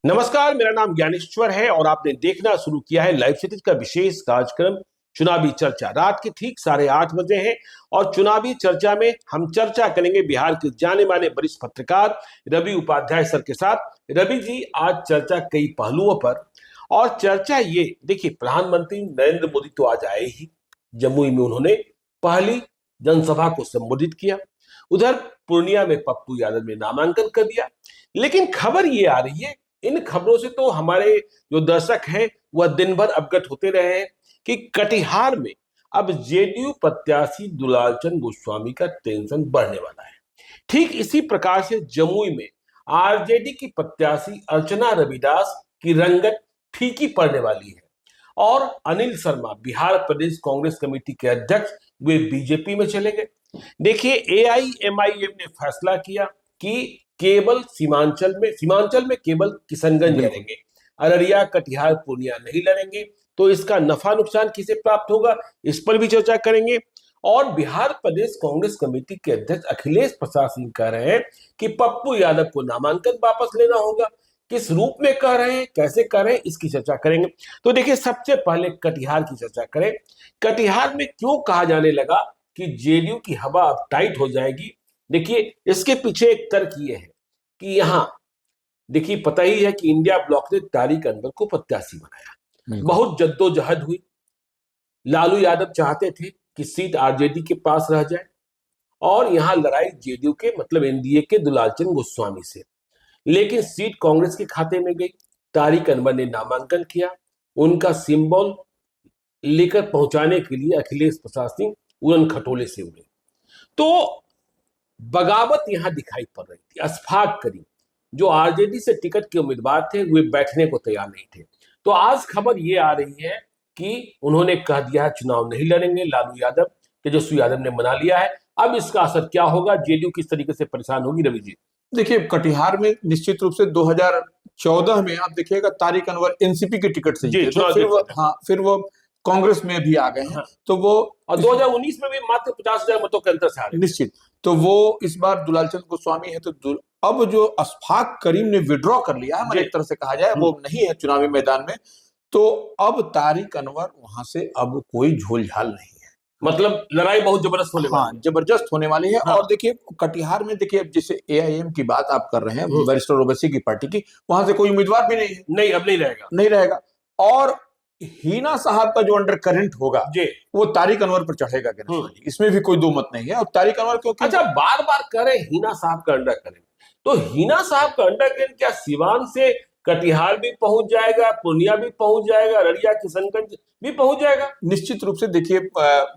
नमस्कार, मेरा नाम ज्ञानेश्वर है और आपने देखना शुरू किया है लाइव क्षितिज का विशेष कार्यक्रम चुनावी चर्चा। रात के ठीक 8:30 बजे हैं और चुनावी चर्चा में हम चर्चा करेंगे बिहार के जाने माने वरिष्ठ पत्रकार रवि उपाध्याय सर के साथ। रवि जी, आज चर्चा कई पहलुओं पर और चर्चा ये देखिए, प्रधानमंत्री नरेंद्र मोदी तो आज आए ही। जमुई में उन्होंने पहली जनसभा को संबोधित किया। उधर पूर्णिया में पप्पू यादव ने नामांकन कर दिया। लेकिन खबर ये आ रही है, इन खबरों से तो हमारे जो दर्शक हैं वह दिन भर अवगत होते रहे हैं कि कटिहार में अब जेडीयू प्रत्याशी दुलालचंद गोस्वामी का टेंशन बढ़ने वाला है। ठीक इसी प्रकार से जमुई में आरजेडी की प्रत्याशी अर्चना रविदास की रंगत फीकी पड़ने वाली है और अनिल शर्मा बिहार प्रदेश कांग्रेस कमेटी के अध्यक्ष वे बीजेपी में चले गए। देखिए, एआईएमआईएम ने फैसला किया कि केवल सीमांचल में केवल किशनगंज लड़ेंगे, अररिया, कटिहार, पूर्णिया नहीं लड़ेंगे। तो इसका नफा नुकसान किसे प्राप्त होगा, इस पर भी चर्चा करेंगे। और बिहार प्रदेश कांग्रेस कमेटी के अध्यक्ष अखिलेश प्रसाद सिंह कह रहे हैं कि पप्पू यादव को नामांकन वापस लेना होगा। किस रूप में कह रहे हैं, कैसे कह रहे हैं, इसकी चर्चा करेंगे। तो देखिए, सबसे पहले कटिहार की चर्चा करें। कटिहार में क्यों कहा जाने लगा कि जेडीयू की हवा अब टाइट हो जाएगी? देखिए, इसके पीछे एक तर्क ये है कि यहाँ देखिए, पता ही है कि इंडिया ब्लॉक ने तारिक अनवर को प्रत्याशी बनाया। बहुत जद्दोजहद हुई। लालू यादव चाहते थे कि सीट आरजेडी के पास रह जाए और यहाँ लड़ाई जेडीयू के मतलब एनडीए के दुलालचंद गोस्वामी से, लेकिन सीट कांग्रेस के खाते में गई। तारिक अनवर ने नामांकन किया। उनका सिंबल लेकर पहुंचाने के लिए अखिलेश प्रसाद सिंह उड़न खटोले से उड़े। तो बगावत यहां दिखाई पड़ रही थी। अशफाक करीम जो आरजेडी से टिकट के उम्मीदवार थे, वे बैठने को तैयार नहीं थे। तो आज खबर ये आ रही है कि उन्होंने कह दिया है चुनाव नहीं लड़ेंगे। लालू यादव, तेजस्वी यादव ने मना लिया है। अब इसका असर क्या होगा, जेडीयू किस तरीके से परेशान होगी? रवि जी, देखिए, कटिहार में निश्चित रूप से 2014 में आप देखिएगा तारिक अनवर एनसीपी के टिकट से जीते, तो फिर वो कांग्रेस में भी आ गए हैं। तो वो और 2019 में भी मात्र 50,000 मतों के अंतर से आ गए। निश्चित। तो वो इस बार दुलालचंद गोस्वामी है। तो अब जो अशफाक करीम ने विड्रॉ कर लिया है, एक तरह से कहा जाए, वो नहीं है चुनावी मैदान में। तो अब तारिक अनवर वहां से अब कोई झोलझाल नहीं है, मतलब लड़ाई बहुत जबरदस्त होने वाली है। जबरदस्त होने वाली है। और देखिए, कटिहार में देखिए, जैसे एआईएम की बात आप कर रहे हैं, बैरिस्टर ओवैसी की पार्टी की, वहां से कोई उम्मीदवार भी नहीं है। नहीं, अब नहीं रहेगा। और हीना साहब का जो अंडर करंट होगा वो तारिक अनवर पर चढ़ेगा, इसमें भी कोई दो मत नहीं है। और तारिक अनवर क्योंकि अच्छा, बार बार कह रहे हीना साहब का अंडर करंट, तो हीना साहब का अंडर करंट क्या सिवान से कटिहार भी पहुंच जाएगा, पूर्णिया भी पहुंच जाएगा, अररिया, किशनगंज भी पहुंच जाएगा? निश्चित रूप से देखिए,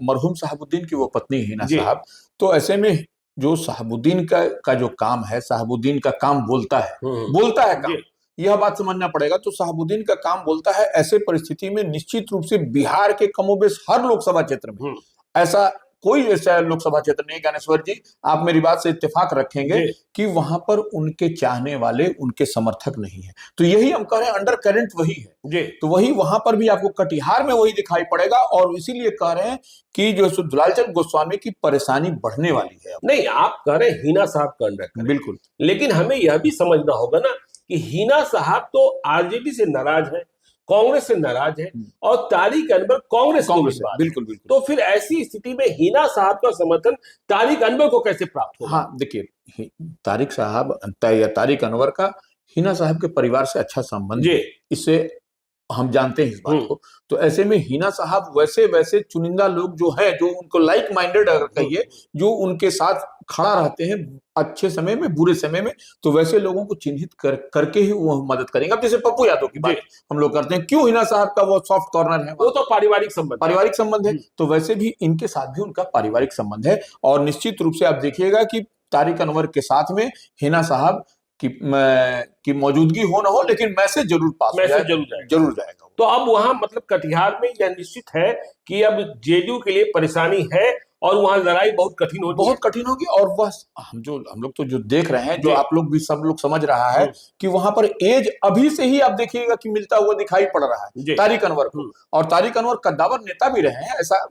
मरहूम साहबुद्दीन की वो पत्नी हीना साहब, तो ऐसे में जो साहबुद्दीन का जो काम है, साहबुद्दीन का काम बोलता है काम, यह बात समझना पड़ेगा। तो साहबुद्दीन का काम बोलता है। ऐसे परिस्थिति में निश्चित रूप से बिहार के कमोबेश हर लोकसभा क्षेत्र में ऐसा लोकसभा क्षेत्र नहीं, ज्ञानेश्वर जी, आप मेरी बात से इत्तेफाक रखेंगे कि वहां पर उनके चाहने वाले, उनके समर्थक नहीं है। तो यही हम कह रहे हैं, अंडर करंट वही है। तो वही वहां पर भी आपको कटिहार में वही दिखाई पड़ेगा। और इसीलिए कह रहे हैं कि जो दुलालचंद गोस्वामी की परेशानी बढ़ने वाली है। नहीं, आप कह रहे हैं हीना साहब का अंडर करंट, बिल्कुल, लेकिन हमें यह भी समझना होगा ना कि हीना साहब तो आरजेडी से नाराज है, कांग्रेस से नाराज है और तारिक अनवर कांग्रेस बिल्कुल। तो फिर ऐसी स्थिति में हीना साहब का समर्थन तारिक अनवर को कैसे प्राप्त होगा? हाँ, देखिए, तारिक अनवर का हीना साहब के परिवार से अच्छा संबंध है, इससे हम जानते हैं इस बात को। तो ऐसे में हीना साहब वैसे चुनिंदा लोग जो है, जो उनको लाइक माइंडेड अगर कहिए, जो उनके साथ खड़ा रहते हैं अच्छे समय में, बुरे समय में, तो वैसे लोगों को चिन्हित करके ही वो मदद करेंगे। अब जैसे पप्पू यादव की बात हम लोग करते हैं, क्यों हीना साहब का वो सॉफ्ट कॉर्नर है, वो तो पारिवारिक संबंध है। तो वैसे भी इनके साथ भी उनका पारिवारिक संबंध है। और निश्चित रूप से आप देखिएगा कि तारिक अनवर के साथ में हीना साहब की मौजूदगी हो ना हो, लेकिन मैसेज जरूर जरूर जाएगा। तो अब वहां मतलब कटिहार में यह निश्चित है कि अब जेडीयू के लिए परेशानी है और वहां लड़ाई बहुत कठिन होगी। और वह हम लोग तो जो देख रहे हैं, जो आप लोग भी सब लोग समझ रहा है कि वहां पर एज अभी से ही आप देखिएगा कि मिलता हुआ दिखाई पड़ रहा है तारिक अनवर को। और तारिक अनवर कद्दावर नेता भी रहे हैं, ऐसा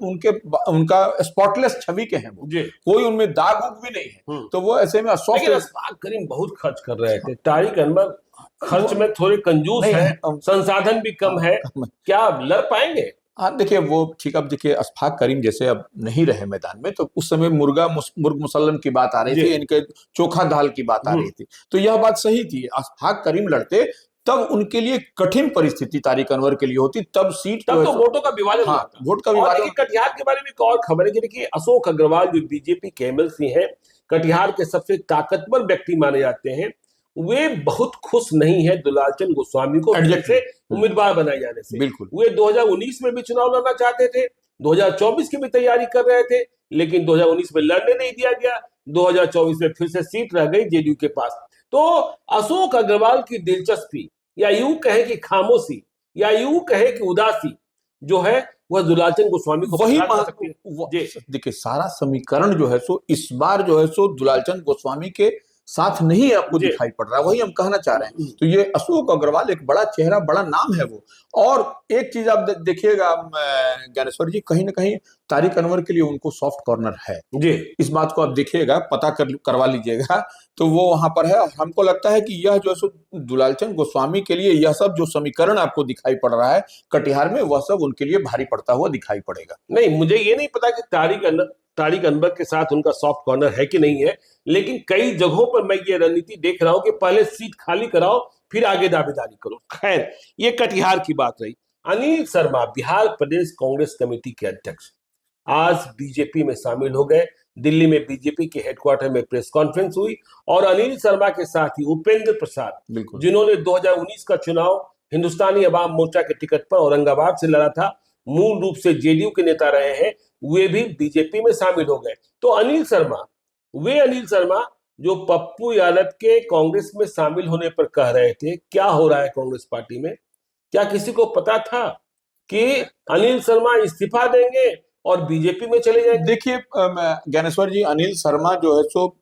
उनका स्पॉटलेस छवि के हैं वो, कोई उनमें दाग उग भी नहीं है। तो वो ऐसे में अशफाक करीम बहुत खर्च कर रहे थे, तारिक अनवर खर्च में थोड़े कंजूस है, संसाधन भी कम है, क्या लड़ पाएंगे? हाँ देखिए, वो ठीक, अब देखिए अशफाक करीम जैसे अब नहीं रहे मैदान में, तो उस समय मुर्ग मुसल्लम की बात आ रही थी, इनके चोखा दाल की बात आ रही थी, तो यह बात सही थी। अशफाक करीम लड़ते तब उनके लिए कठिन परिस्थिति तारिक अनवर के लिए होती, तब तो वोटों का विभाजन। हाँ, वोट का विभाजन। कटिहार के बारे में एक और खबर है कि देखिए, अशोक अग्रवाल जो बीजेपी के एमएलसी हैं, कटिहार के सबसे ताकतवर व्यक्ति माने जाते हैं, वे बहुत खुश नहीं है दुलालचंद गोस्वामी को से उम्मीदवार बनाए जाने से। बिल्कुल, वे 2019 में भी चुनाव लड़ना चाहते थे, 2024 की भी तैयारी कर रहे थे, लेकिन 2019 में लड़ने नहीं दिया गया, 2024 में फिर से सीट रह गई जेडीयू के पास। तो अशोक अग्रवाल की दिलचस्पी, या यूं कहे कि खामोशी, या यूं कहे कि उदासी जो है, वह दुलालचंद गोस्वामी को वही देखिए, सारा समीकरण जो है सो इस बार जो है सो दुलालचंद गोस्वामी के साथ नहीं आपको दिखाई पड़ रहा, वही हम कहना चाह रहे हैं। तो ये अशोक अग्रवाल एक बड़ा चेहरा, बड़ा नाम है वो। और एक चीज आप देखिएगा ज्ञानेश्वर जी, कहीं ना कहीं तारिक अनवर के लिए उनको सॉफ्ट कॉर्नर है जी, इस बात को आप देखिएगा, पता करवा लीजिएगा, तो वो वहां पर है। हमको लगता है कि यह जो है दुलालचंद गोस्वामी के लिए यह सब जो समीकरण आपको दिखाई पड़ रहा है कटिहार में, वह सब उनके लिए भारी पड़ता हुआ दिखाई पड़ेगा। नहीं, मुझे ये नहीं पता कि तारिक अनवर के साथ उनका सॉफ्ट कॉर्नर है कि नहीं है, लेकिन कई जगहों पर मैं ये रणनीति देख रहा हूं कि पहले सीट खाली कराओ, फिर आगे दावेदारी करो। खैर, ये कटिहार की बात रही। अनिल शर्मा बिहार प्रदेश कांग्रेस कमेटी के अध्यक्ष आज बीजेपी में शामिल हो गए। दिल्ली में बीजेपी के हेडक्वार्टर में प्रेस कॉन्फ्रेंस हुई और अनिल शर्मा के साथ ही उपेंद्र प्रसाद, जिन्होंने 2019 का चुनाव हिंदुस्तानी अवाम मोर्चा के टिकट पर औरंगाबाद से लड़ा था, मूल रूप से जेडीयू के नेता रहे हैं, वे भी बीजेपी में शामिल हो गए। तो अनिल शर्मा जो पप्पू यादव के कांग्रेस में शामिल होने पर कह रहे थे, क्या हो रहा है कांग्रेस पार्टी में, क्या किसी को पता था कि अनिल शर्मा इस्तीफा देंगे और बीजेपी में चले जाएंगे? देखिए ज्ञानेश्वर जी, अनिल शर्मा जो है सो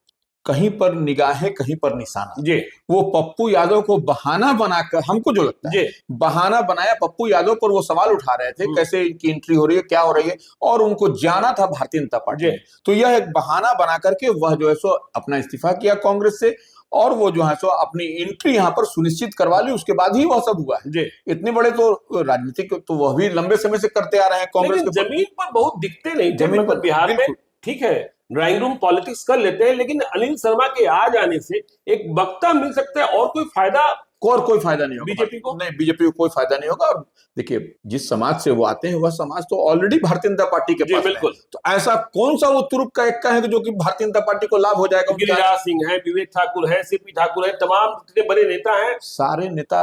कहीं पर निगाहें कहीं पर निशाना जी। वो पप्पू यादव को बहाना बनाकर, हमको जो लगता है बहाना बनाया पप्पू यादव पर, वो सवाल उठा रहे थे कैसे इनकी एंट्री हो रही है, क्या हो रही है, और उनको जाना था भारतीय जनता पार्टी। तो यह एक बहाना बना करके वह जो है सो अपना इस्तीफा किया कांग्रेस से, और वो जो है सो अपनी एंट्री यहाँ पर सुनिश्चित करवा ली। उसके बाद ही वह सब हुआ है। इतने बड़े तो राजनीतिक तो वह भी लंबे समय से करते आ रहे हैं कांग्रेस के। जमीन पर बहुत दिखते नहीं, जमीन पर बिहार में ठीक है ड्राइंग रूम पॉलिटिक्स कर लेते हैं, लेकिन अनिल शर्मा के आ जाने से एक वक्ता मिल सकता है, और कोई फायदा नहीं होगा बीजेपी को। नहीं, बीजेपी को कोई फायदा नहीं होगा। और देखिए, जिस समाज से वो आते हैं वह समाज तो ऑलरेडी भारतीय जनता पार्टी के पास है। तो ऐसा कौन सा वो तुरुप का एक्का है जो कि भारतीय जनता पार्टी को लाभ हो जाएगा? गिरिराज सिंह है, विवेक ठाकुर है, सीपी ठाकुर है, तमाम जितने बड़े नेता हैं, सारे नेता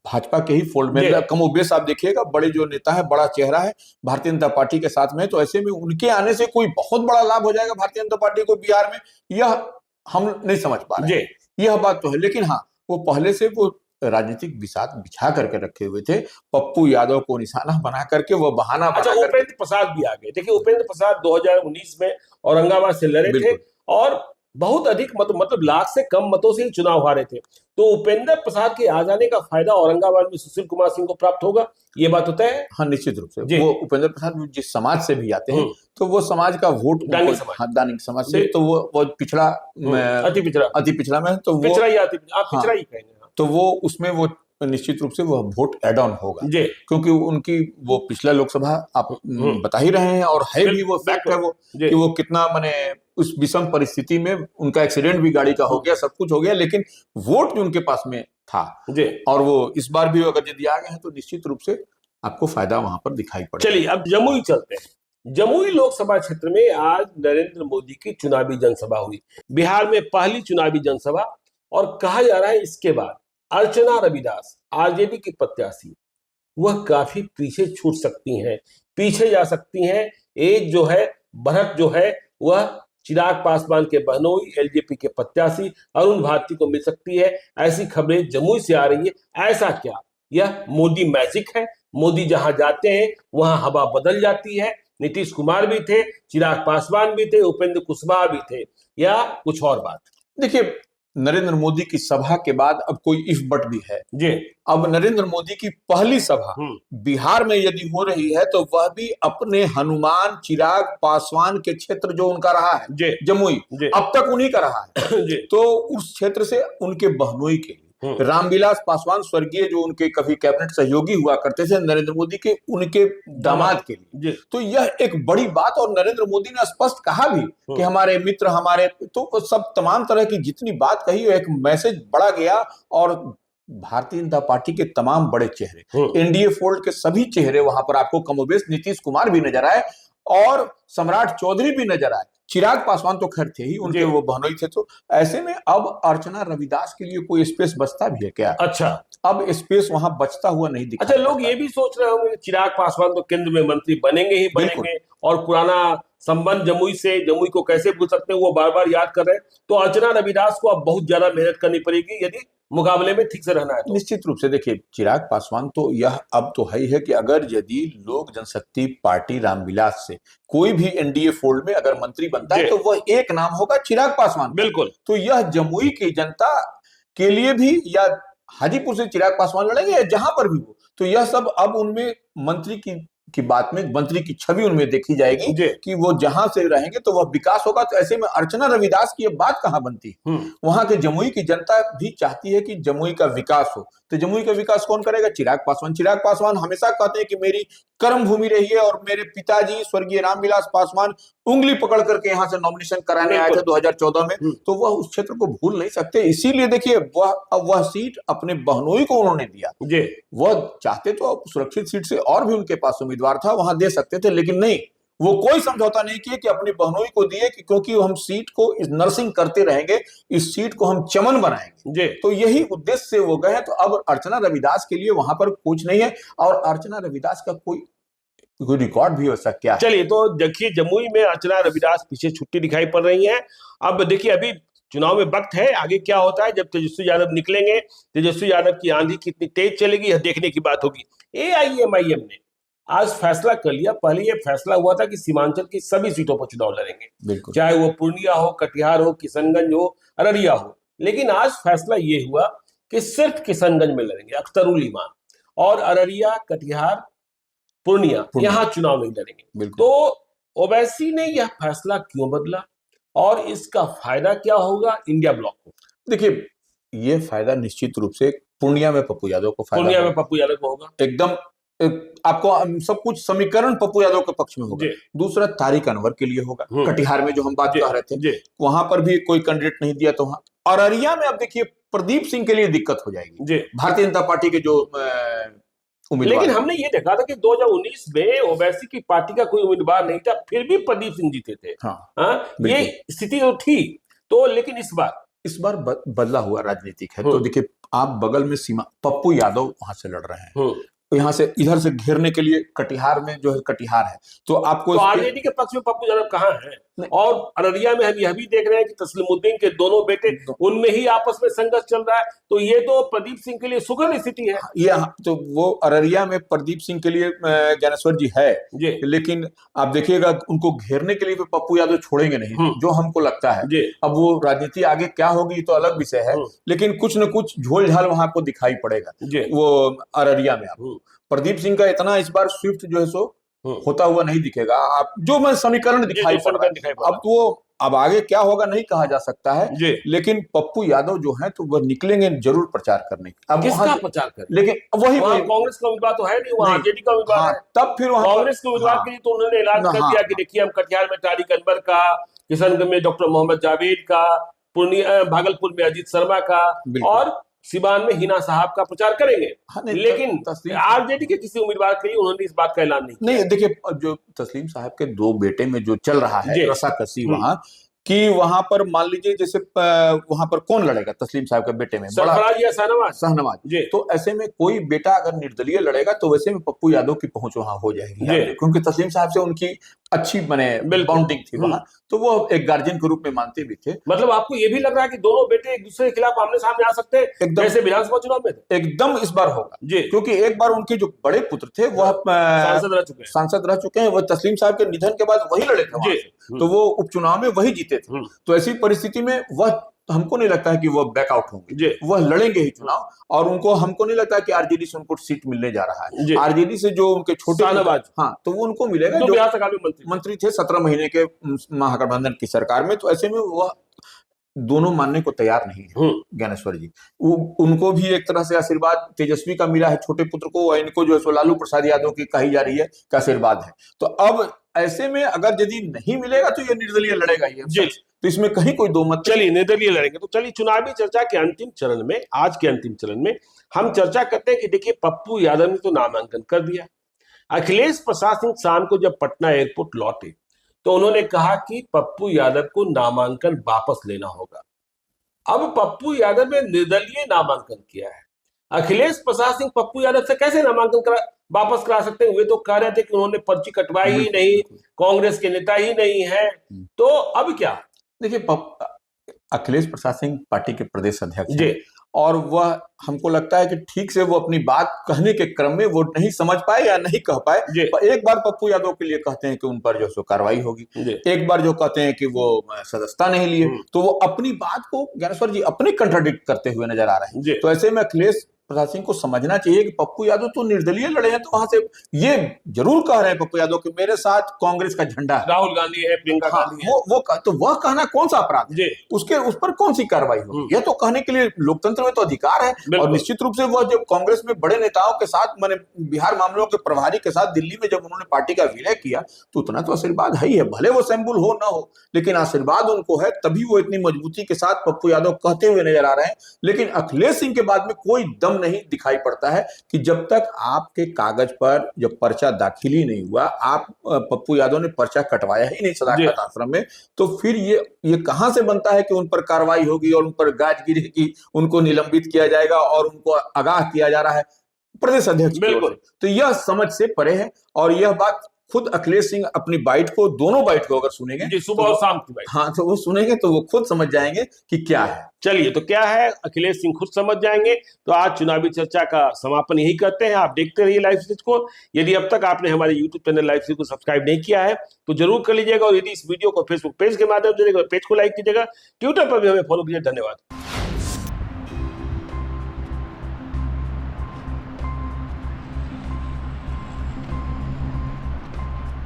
भाजपा के ही फोल्ड में कमोबेश आप देखिएगा। बड़े जो नेता है, बड़ा चेहरा है भारतीय जनता पार्टी के साथ में, तो ऐसे में उनके आने से कोई बहुत बड़ा लाभ हो जाएगा भारतीय जनता पार्टी को बिहार में, यह हम नहीं समझ पा रहे। यह बात तो है, लेकिन हाँ, वो पहले से वो राजनीतिक बिसात बिछा करके रखे हुए थे, पप्पू यादव को निशाना बना करके वो बहाना। अच्छा, उपेंद्र प्रसाद भी आ गए। देखिए, उपेंद्र प्रसाद 2019 में औरंगाबाद से लड़े थे और बहुत अधिक मतलब लाख से कम मतों से ही चुनाव हारे थे। तो उपेंद्र प्रसाद के आ जाने का फायदा औरंगाबाद में सुशील कुमार सिंह को प्राप्त होगा, ये बात होता है। हाँ, निश्चित रूप से। वो उपेंद्र प्रसाद जिस समाज से भी आते हैं, तो वो समाज का वोट दानिक समाज से, तो वो पिछड़ा, अति पिछड़ा में, तो पिछड़ा ही कहेंगे। तो वो उसमें वो निश्चित रूप से वह वोट एड ऑन होगा, क्योंकि उनकी वो पिछला लोकसभा आप बता ही रहे हैं, और है भी वो फैक्ट है वो कि वो कितना माने उस विषम परिस्थिति में उनका एक्सीडेंट भी गाड़ी का हो गया, सब कुछ हो गया, लेकिन वोट जो उनके पास में था, और वो इस बार भी अगर यदि आ गए हैं तो निश्चित रूप से आपको फायदा वहां पर दिखाई पड़ेगा। चलिए, अब जमुई चलते हैं। जमुई लोकसभा क्षेत्र में आज नरेंद्र मोदी की चुनावी जनसभा हुई, बिहार में पहली चुनावी जनसभा, और कहा जा रहा है इसके बाद अर्चना रविदास, आरजेडी की प्रत्याशी, वह काफी पीछे छूट सकती हैं, पीछे जा सकती हैं। एज जो है, बढ़त जो है, वह चिराग पासवान के बहनोई एलजेपी के प्रत्याशी अरुण भारती को मिल सकती है। ऐसी खबरें जमुई से आ रही है। ऐसा क्या यह मोदी मैजिक है? मोदी जहां जाते हैं वहां हवा बदल जाती है, नीतीश कुमार भी थे, चिराग पासवान भी थे, उपेंद्र कुशवाहा भी थे, या कुछ और बात? देखिए, नरेंद्र मोदी की सभा के बाद अब कोई इफ बट भी है जी। अब नरेंद्र मोदी की पहली सभा बिहार में यदि हो रही है तो वह भी अपने हनुमान चिराग पासवान के क्षेत्र जो उनका रहा है जमुई, अब तक उन्हीं का रहा है। तो उस क्षेत्र से उनके बहनोई के लिए रामविलास पासवान स्वर्गीय जो उनके कभी कैबिनेट सहयोगी हुआ करते थे नरेंद्र मोदी के, उनके दामाद के लिए, तो यह एक बड़ी बात। और नरेंद्र मोदी ने स्पष्ट कहा भी कि हमारे मित्र, हमारे, तो सब तमाम तरह की जितनी बात कही एक मैसेज बड़ा गया। और भारतीय जनता पार्टी के तमाम बड़े चेहरे, एनडीए फोल्ड के सभी चेहरे वहां पर आपको कमोबेश नीतीश कुमार भी नजर आए और सम्राट चौधरी भी नजर आए। चिराग पासवान तो खैर थे ही, उनके वो बहनोई थे। तो ऐसे में अब अर्चना रविदास के लिए कोई स्पेस बचता भी है क्या? अच्छा, अब स्पेस वहां बचता हुआ नहीं दिखा। अच्छा, लोग ये भी सोच रहे होंगे चिराग पासवान तो केंद्र में मंत्री बनेंगे ही बनेंगे, और पुराना संबंध जमुई से, जमुई को कैसे भूल सकते हैं, वो बार बार याद कर रहे हैं। तो अर्चना रविदास को अब बहुत ज्यादा मेहनत करनी पड़ेगी यदि मुकाबले में ठीक से रहना है तो। निश्चित रूप से देखिए, चिराग पासवान तो यह अब तो है कि अगर यदि लोक जनशक्ति पार्टी रामविलास से कोई भी एनडीए फोल्ड में अगर मंत्री बनता है तो वह एक नाम होगा चिराग पासवान। बिल्कुल। तो यह जमुई की जनता के लिए भी, या हाजीपुर से चिराग पासवान लड़ेंगे या जहां पर भी हो, तो यह सब अब उनमें मंत्री की बात में मंत्री की छवि उनमें देखी जाएगी कि वो जहां से रहेंगे तो वह विकास होगा। तो ऐसे में अर्चना रविदास की ये बात कहां बनती है? वहां के जमुई की जनता भी चाहती है कि जमुई का विकास हो। तो जमुई का विकास कौन करेगा? चिराग पासवान। चिराग पासवान हमेशा कहते हैं कि मेरी कर्म भूमि रही है, और मेरे पिताजी स्वर्गीय रामविलास पासवान उंगली पकड़ करके यहाँ से नॉमिनेशन कराने आए थे 2014 में, तो वह उस क्षेत्र को भूल नहीं सकते। इसीलिए देखिए, वह सीट अपने बहनोई को उन्होंने दिया। वह चाहते तो सुरक्षित सीट से और भी उनके पास उम्मीदवार था, वहां दे सकते थे, लेकिन नहीं, वो कोई समझौता नहीं किए कि अपनी बहनोई को दिए, कि क्योंकि हम सीट को नर्सिंग करते रहेंगे, इस सीट को हम चमन बनाएंगे। तो यही उद्देश्य से वो गए हैं। तो अब अर्चना रविदास के लिए वहां पर कुछ नहीं है, और अर्चना रविदास का कोई रिकॉर्ड भी वैसा क्या है? चलिए, तो देखिए, जमुई में अर्चना रविदास पीछे छुट्टी दिखाई पड़ रही है। अब देखिए, अभी चुनाव में वक्त है, आगे क्या होता है। जब तेजस्वी यादव निकलेंगे, तेजस्वी यादव की आंधी कितनी तेज चलेगी यह देखने की बात होगी। एआईएमआईएम ने आज फैसला कर लिया। पहले यह फैसला हुआ था कि सीमांचल की सभी सीटों पर चुनाव लड़ेंगे, चाहे वो पूर्णिया हो, कटिहार हो, किशनगंज हो, अररिया हो। लेकिन आज फैसला ये हुआ कि सिर्फ किशनगंज में लड़ेंगे, अख्तरुल इमान, और अररिया, कटिहार, पूर्णिया यहां चुनाव नहीं लड़ेंगे। तो ओवैसी ने यह फैसला क्यों बदला, और इसका फायदा क्या होगा इंडिया ब्लॉक को? देखिए, यह फायदा निश्चित रूप से पूर्णिया में पप्पू यादव को फायदा, पूर्णिया में पप्पू यादव को होगा। एकदम आपको सब कुछ समीकरण पप्पू यादव के पक्ष में होगा। दूसरा तारिक अनवर के लिए होगा। कटिहार में जो हम बात कर रहे थे, वहां पर भी कोई कैंडिडेट नहीं दिया, तो वहां। और अररिया में अब देखिए, प्रदीप सिंह के लिए दिक्कत हो जाएगी, भारतीय जनता पार्टी के जो उम्मीदवार। लेकिन हमने ये देखा था कि 2019 में ओवैसी की पार्टी का कोई उम्मीदवार नहीं था, फिर भी प्रदीप सिंह जीते थे। ये स्थिति तो थी। तो लेकिन इस बार बदला हुआ राजनीतिक है। तो देखिए, आप बगल में सीमा, पप्पू यादव वहां से लड़ रहे हैं, तो यहाँ से इधर से घेरने के लिए कटिहार में जो है, कटिहार है, तो आपको तो आरजेडी के पक्ष में पप्पू यादव कहाँ है? और अररिया में हम यह भी देख रहे हैं कि तस्लीमुद्दीन के दोनों बेटे, उनमें ही आपस में संघर्ष चल रहा है। तो ये तो प्रदीप सिंह के लिए सुखद स्थिति है। ये तो वो अररिया में प्रदीप सिंह के लिए ज्ञानेश्वर जी है, लेकिन आप देखिएगा, उनको घेरने के लिए तो पप्पू यादव छोड़ेंगे नहीं, जो हमको लगता है। अब वो राजनीति आगे क्या होगी तो अलग विषय है, लेकिन कुछ न कुछ झोल झाल वहां को दिखाई पड़ेगा वो अररिया में। आपको प्रदीप सिंह का इतना इस बार स्विफ्ट जो है सो होता हुआ नहीं दिखेगा। आप जो मैं समीकरण दिखाई पड़ रहा है, अब वो अब आगे क्या होगा नहीं कहा जा सकता है, लेकिन पप्पू यादव जो है तो वह निकलेंगे जरूर प्रचार करने। अब किसका प्रचार करें? लेकिन वही कांग्रेस का उम्मीदवार तो है नहीं, वहाँ आरजेडी का उम्मीदवार है। तब फिर कांग्रेस के उम्मीदवार के लिए तो उन्होंने ऐलान कर दिया कि देखिए, हम कटिहार में तारिक अनवर का, किशनगंज में डॉक्टर मोहम्मद जावेद का, पूर्णिया, भागलपुर में अजीत शर्मा का, और सिवान में हिना साहब का प्रचार करेंगे। लेकिन आरजेडी के किसी उम्मीदवार के लिए उन्होंने इस बात का ऐलान नहीं किया। देखिए, जो तस्लीम साहब के दो बेटे में जो चल रहा है रसाकसी, वहां कि वहां पर मान लीजिए जैसे वहां पर कौन लड़ेगा तस्लीम साहब के बेटे में, सरफराज या शाहनवाज। तो ऐसे में कोई बेटा अगर निर्दलीय लड़ेगा तो वैसे में पप्पू यादव की पहुंच वहां हो जाएगी, क्योंकि तस्लीम साहब से उनकी अच्छी बॉन्डिंग थी वहां, तो वो एक गार्जियन के रूप में मानते भी थे। मतलब आपको ये भी लग रहा है कि दोनों बेटे एक दूसरे के खिलाफ आमने सामने आ सकते हैं, एकदम जैसे विधानसभा चुनाव में एकदम इस बार होगा जी, क्योंकि एक बार उनके जो बड़े पुत्र थे वह सांसद रह चुके हैं, वह तस्लीम साहब के निधन के बाद वही लड़े थे, तो वो उपचुनाव में वही जीते थे। तो ऐसी परिस्थिति में वह हमको नहीं लगता है कि वह बैकआउट होंगे, वह लड़ेंगे ही चुनाव, और उनको हमको नहीं लगता है कि आरजेडी से उनको सीट मिलने जा रहा है। आरजेडी से जो उनके छोटे हाँ तो वो उनको मिलेगा जो मंत्री थे 17 महीने के महागठबंधन की सरकार में। तो ऐसे में वह दोनों मानने को तैयार नहीं है ज्ञानेश्वर जी। उनको भी एक तरह से आशीर्वाद तेजस्वी का मिला है छोटे पुत्र को, इनको जो है लालू प्रसाद यादव की कही जा रही है कि आशीर्वाद है। तो अब ऐसे में अगर यदि नहीं मिलेगा तो ये निर्दलीय लड़ेगा ही, तो इसमें कहीं कोई दो मत। चलिए निर्दलीय लड़ेंगे। तो चलिए चुनावी चर्चा के अंतिम चरण में, आज के अंतिम चरण में हम चर्चा करते हैं कि देखिए पप्पू यादव ने तो नामांकन कर दिया। अखिलेश प्रसाद सिंह शाम को जब पटना एयरपोर्ट लौटे तो उन्होंने कहा कि पप्पू यादव को नामांकन वापस लेना होगा। अब पप्पू यादव ने निर्दलीय नामांकन किया है। अखिलेश प्रसाद सिंह पप्पू यादव से कैसे नामांकन वापस करा सकते हैं? वे तो कह रहे थे कि उन्होंने पर्ची कटवाई ही नहीं, कांग्रेस के नेता ही नहीं है, तो अब क्या? देखिए अखिलेश प्रसाद सिंह पार्टी के प्रदेश अध्यक्ष हैं, और वह हमको लगता है कि ठीक से वो अपनी बात कहने के क्रम में वो नहीं समझ पाए या नहीं कह पाए। एक बार पप्पू यादव के लिए कहते हैं कि उन पर जो सो कार्रवाई होगी, एक बार जो कहते हैं कि वो सदस्यता नहीं लिए, तो वो अपनी बात को ज्ञानेश्वर जी अपने कंट्राडिक्ट करते हुए नजर आ रहे हैं। तो ऐसे में अखिलेश प्रसाद सिंह को समझना चाहिए कि पप्पू यादव तो निर्दलीय लड़े हैं, तो वहां से ये जरूर कह रहे हैं पप्पू यादव कि मेरे साथ कांग्रेस का झंडा है, राहुल गांधी है, प्रियंका गांधी है, तो वह कहना कौन सा अपराध है? उस पर कौन सी कार्रवाई होगी? यह तो कहने के लिए लोकतंत्र में तो अधिकार है। और निश्चित रूप से वह जब कांग्रेस में बड़े नेताओं के साथ, माने बिहार मामलों के प्रभारी के साथ दिल्ली में जब उन्होंने पार्टी का विलय किया, तो उतना तो आशीर्वाद है ही है, भले वो सैंबुल हो ना हो, लेकिन आशीर्वाद उनको है, तभी वो इतनी मजबूती के साथ पप्पू यादव कहते हुए नजर आ रहे हैं। लेकिन अखिलेश सिंह के बाद में कोई दम नहीं दिखाई पड़ता है कि जब तक आपके कागज पर जब पर्चा दाखिल ही नहीं हुआ, आप पप्पू यादव ने पर्चा कटवाया ही नहीं सदाकत आश्रम में, तो फिर ये कहां से बनता है कि उन पर कार्रवाई होगी और उन पर गाज गिरेगी, उनको निलंबित किया जाएगा और उनको आगाह किया जा रहा है प्रदेश अध्यक्ष। बिल्कुल, तो यह समझ से परे है। और यह बात खुद अखिलेश सिंह अपनी बाइट को, दोनों बाइट को अगर सुनेंगे, सुबह और शाम की बाइट, हाँ तो वो सुनेंगे तो वो खुद समझ जाएंगे कि क्या है। चलिए, तो क्या है अखिलेश सिंह खुद समझ जाएंगे। तो आज चुनावी चर्चा का समापन यही करते हैं। आप देखते रहिए लाइव सीरीज को। यदि अब तक आपने हमारे यूट्यूब चैनल लाइव सीरीज को सब्सक्राइब नहीं किया है तो जरूर कर लीजिएगा, और यदि इस वीडियो को फेसबुक पेज के माध्यम से पेज को लाइक कीजिएगा, ट्विटर पर भी हमें फॉलो कीजिए। धन्यवाद।